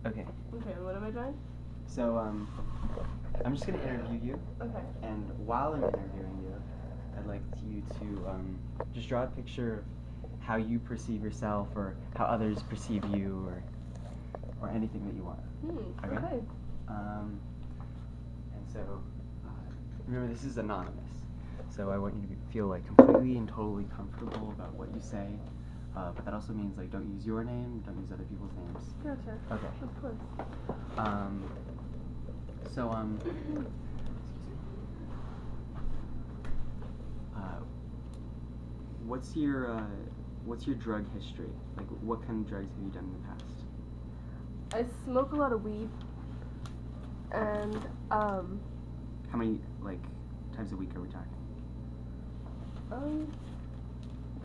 Okay. Okay, what am I drawing? So, I'm just going to interview you. Okay. And while I'm interviewing you, I'd like you to just draw a picture of how you perceive yourself or how others perceive you or anything that you want. Okay. And so, remember, this is anonymous. So I want you to feel like completely and totally comfortable about what you say. But that also means like don't use your name, don't use other people's names. Gotcha. Okay. Of course. Excuse me. What's your drug history? Like, what kind of drugs have you done in the past? I smoke a lot of weed, and How many like times a week are we talking?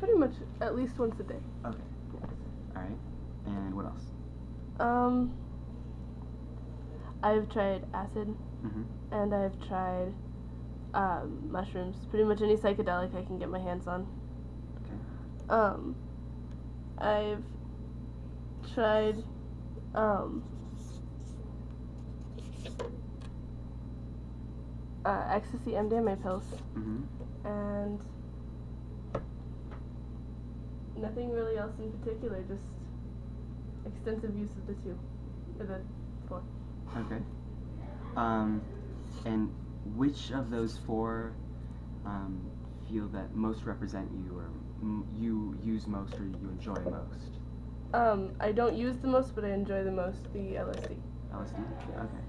pretty much at least once a day. Okay. Yes. All right. And what else? I've tried acid, and I've tried mushrooms. Pretty much any psychedelic I can get my hands on. Okay. I've tried ecstasy, MDMA pills, and nothing really else in particular, just extensive use of the two, or the four. Okay. And which of those four feel that most represent you, or you use most, or you enjoy most? I don't use the most, but I enjoy the most the LSD. LSD? Yes. Okay.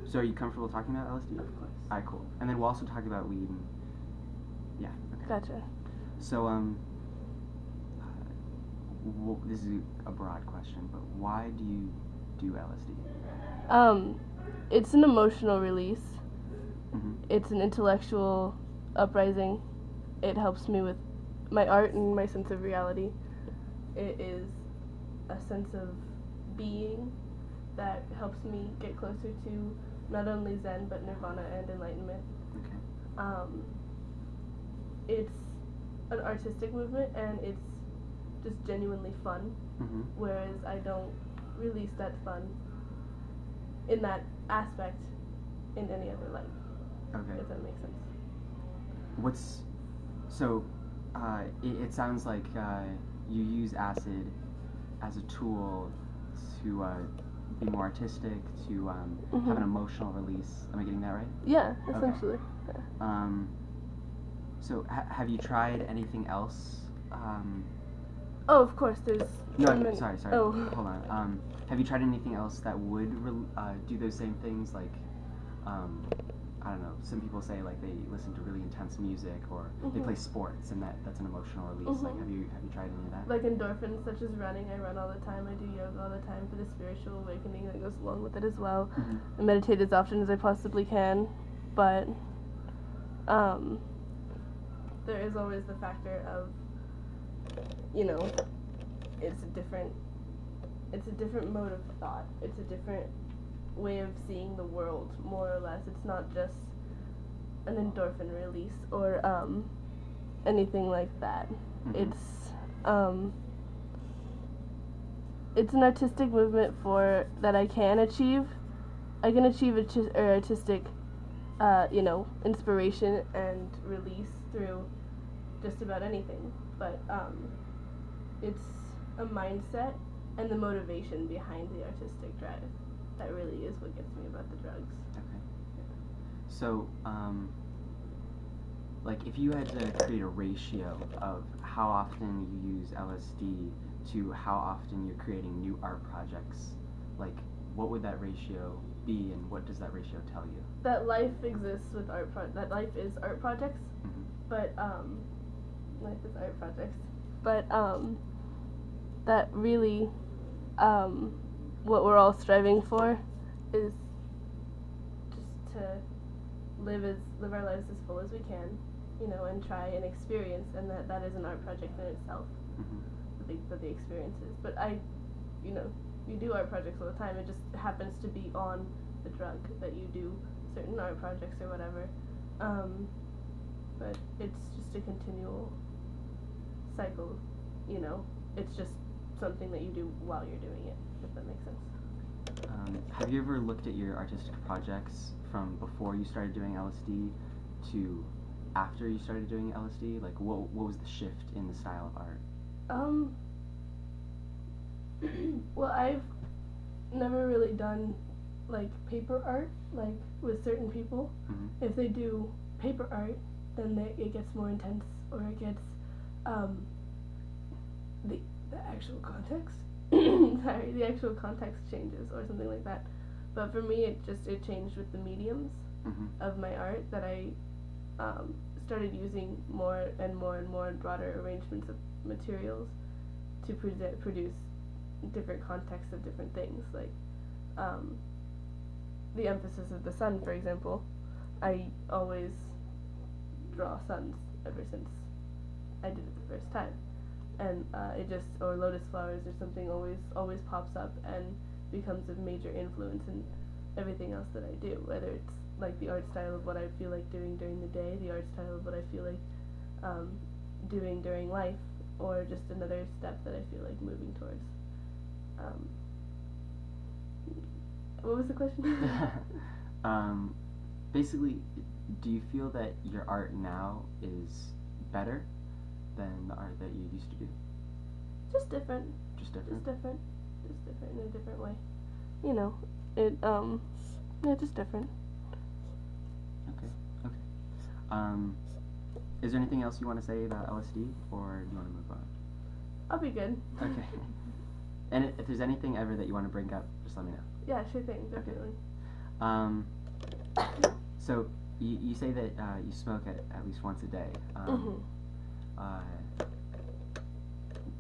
So are you comfortable talking about LSD? Of course. Alright, cool. And then we'll also talk about weed and... Yeah, okay. Gotcha. So, this is a broad question, but why do you do LSD? It's an emotional release. Mm-hmm. It's an intellectual uprising. It helps me with my art and my sense of reality. It is a sense of being that helps me get closer to not only Zen but Nirvana and enlightenment. Okay. It's an artistic movement and it's just genuinely fun, whereas I don't release that fun in that aspect in any other life. Okay. If that makes sense. It sounds like you use acid as a tool to be more artistic, to have an emotional release. Am I getting that right? Yeah, essentially. Okay. So have you tried anything else? Oh, of course, there's... No, sorry. Oh. Hold on. Have you tried anything else that would do those same things? Like, I don't know, some people say like they listen to really intense music, or they play sports, and that's an emotional release. Like, have you tried any of that? Like endorphins, such as running. I run all the time. I do yoga all the time for the spiritual awakening that goes along with it as well. I meditate as often as I possibly can, but there is always the factor of, it's a different mode of thought. It's a different way of seeing the world, more or less. It's not just an endorphin release or anything like that. It's an artistic movement that I can achieve. I can achieve artistic inspiration and release through just about anything, but it's a mindset and the motivation behind the artistic drive that really is what gets me about the drugs. Okay. So, like, if you had to create a ratio of how often you use LSD to how often you're creating new art projects, like, what would that ratio be, and what does that ratio tell you? That life exists with that life is art projects, but life is art projects, but that really what we're all striving for is just to live our lives as full as we can, and try and experience, and that is an art project in itself. The experiences, but you do art projects all the time. It just happens to be on the drug that you do certain art projects or whatever. But it's just a continual cycle, It's just something that you do while you're doing it, if if that makes sense. Have you ever looked at your artistic projects from before you started doing LSD to after you started doing LSD? Like, what was the shift in the style of art? Well, I've never really done like paper art, like with certain people. Mm-hmm. If they do paper art, then it gets more intense, or it gets the actual context. Sorry, the actual context changes or something like that. But for me, it changed with the mediums Mm-hmm. of my art, that I started using more and more and more broader arrangements of materials to produce different contexts of different things. Like the emphasis of the sun, for example. I always draw suns ever since I did it the first time, and it just, or lotus flowers or something, always pops up and becomes a major influence in everything else that I do, whether it's like the art style of what I feel like doing during the day, the art style of what I feel like doing during life, or just another step that I feel like moving towards. What was the question? Basically, do you feel that your art now is better than the art that you used to do? Just different. Just different? Just different. Just different in a different way. You know, it, yeah, just different. Okay. Is there anything else you want to say about LSD, or do you want to move on? I'll be good. Okay. And if there's anything ever that you want to bring up, just let me know. Yeah, sure thing, definitely. Okay. So you say that you smoke at least once a day.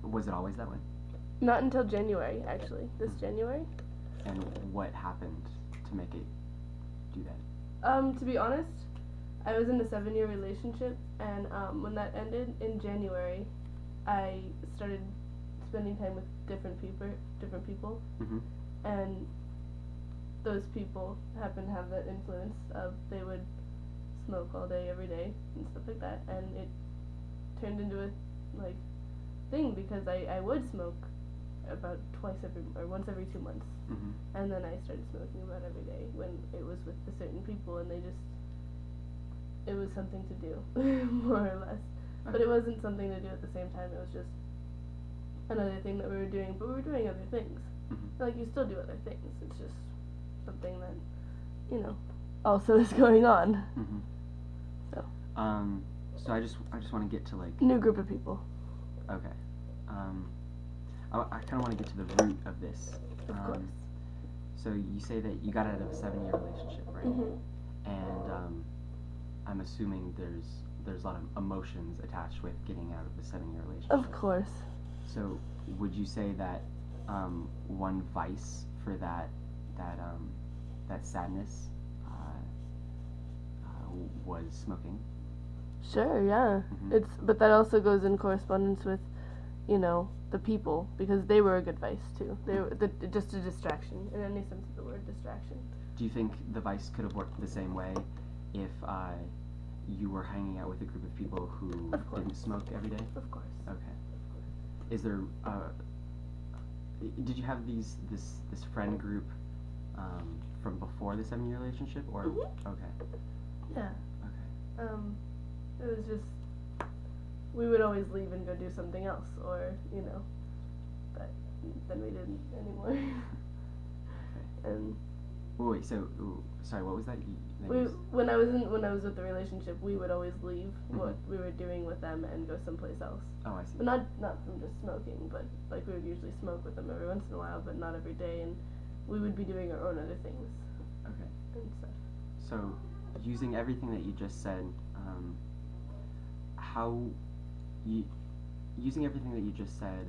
Was it always that way? Not until January, actually. This January. And what happened to make it do that? To be honest, I was in a 7-year relationship, and when that ended in January, I started spending time with different people, Mm-hmm. and those people happen to have that influence of, they would smoke all day, every day, and stuff like that, and it turned into a like thing, because I would smoke about once every 2 months, Mm-hmm. and then I started smoking about every day when it was with the certain people, and it was something to do, more or less. Okay. But it wasn't something to do at the same time, it was just another thing that we were doing, but we were doing other things. Mm-hmm. Like, you still do other things, it's just something that, also is going on. Mm-hmm. So. So I just want to get to, like, New group of people. Okay. I kind of want to get to the root of this. Of course. So you say that you got out of a 7-year relationship, right? Mm-hmm. And I'm assuming there's a lot of emotions attached with getting out of a 7-year relationship. Of course. So would you say that one vice for that sadness was smoking? Sure, yeah. Mm-hmm. But that also goes in correspondence with, the people, because they were a good vice too. They were just a distraction, in any sense of the word, distraction. Do you think the vice could have worked the same way if you were hanging out with a group of people who didn't smoke every day? Of course. Okay. Is there did you have this friend group from before the 7-year relationship, or? Mm-hmm. Okay. Yeah. Okay. It was just, we would always leave and go do something else, or but then we didn't anymore. Okay. And wait. So, sorry. What was that? When I was with the relationship, we would always leave what Mm-hmm. we were doing with them and go someplace else. Oh, I see. But not from just smoking, but like we would usually smoke with them every once in a while, but not every day, and we would be doing our own other things. Okay. And stuff. So, using everything that you just said, using everything that you just said,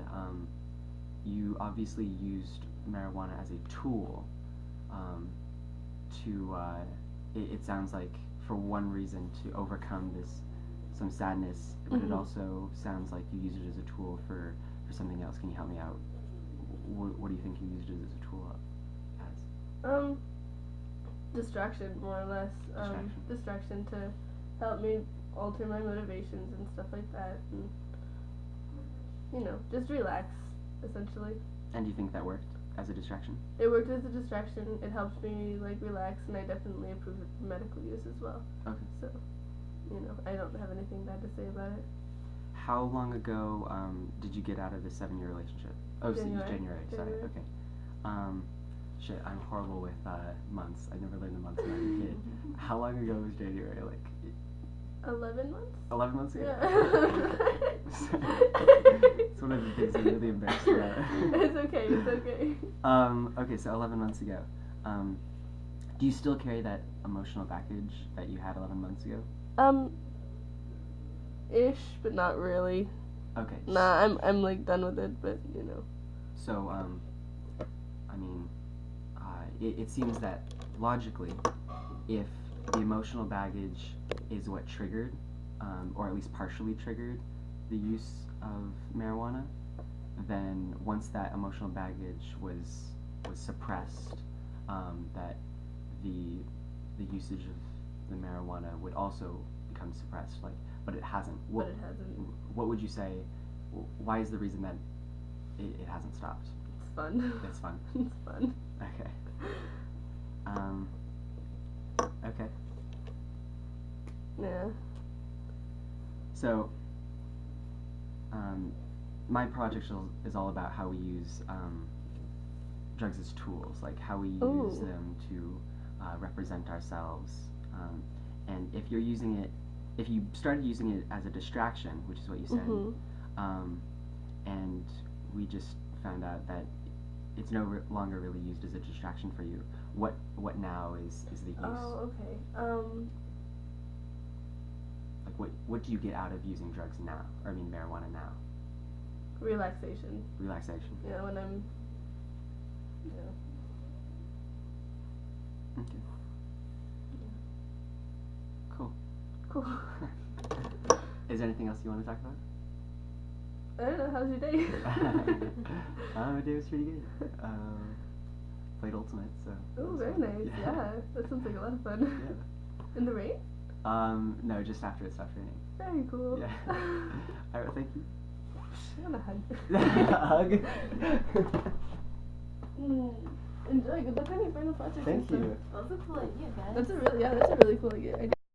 you obviously used marijuana as a tool to, it sounds like, for one reason, to overcome some sadness, but Mm-hmm. it also sounds like you used it as a tool for something else. Can you help me out? What do you think you used it as a tool as? Distraction, more or less. Distraction to help me alter my motivations and stuff like that, and just relax, essentially. And do you think that worked? as a distraction? It worked as a distraction. It helps me like relax, and I definitely approve it for medical use as well. Okay. So, I don't have anything bad to say about it. How long ago did you get out of the 7-year relationship? Oh, January. Sorry. Okay. Shit, I'm horrible with months. I never learned the months when I was a kid. How long ago was January? Like 11 months? 11 months ago? Yeah. It's one of the things I'm really embarrassed about. It's okay, it's okay. Okay, so 11 months ago. Do you still carry that emotional baggage that you had 11 months ago? Ish, but not really. Okay. Nah, I'm like done with it, but So, I mean, it seems that logically, if the emotional baggage is what triggered, or at least partially triggered, the use of marijuana, then once that emotional baggage was suppressed, that the usage of the marijuana would also become suppressed. But it hasn't. But it hasn't. What would you say? Why is the reason that it hasn't stopped? It's fun. It's fun. It's fun. Okay. Okay. Yeah. So, my project is all about how we use drugs as tools, like how we use them to represent ourselves. And if you started using it as a distraction, which is what you said, and we just found out that it's no longer really used as a distraction for you, what now is the use? Oh, okay. Like what do you get out of using drugs now? Or I mean marijuana now? Relaxation. Relaxation. Yeah, when I'm Okay. Cool. Cool. Is there anything else you want to talk about? I don't know, how's your day? My day was pretty good. Played Ultimate, so. Oh, very nice. Yeah, that sounds like a lot of fun. Yeah. In the rain? No, just after it stopped raining. Very cool. Yeah. Alright, thank you. I want a hug. Hug? Enjoy. Good luck on your final project. Thank you. That's a cool idea, guys. That's a really cool idea.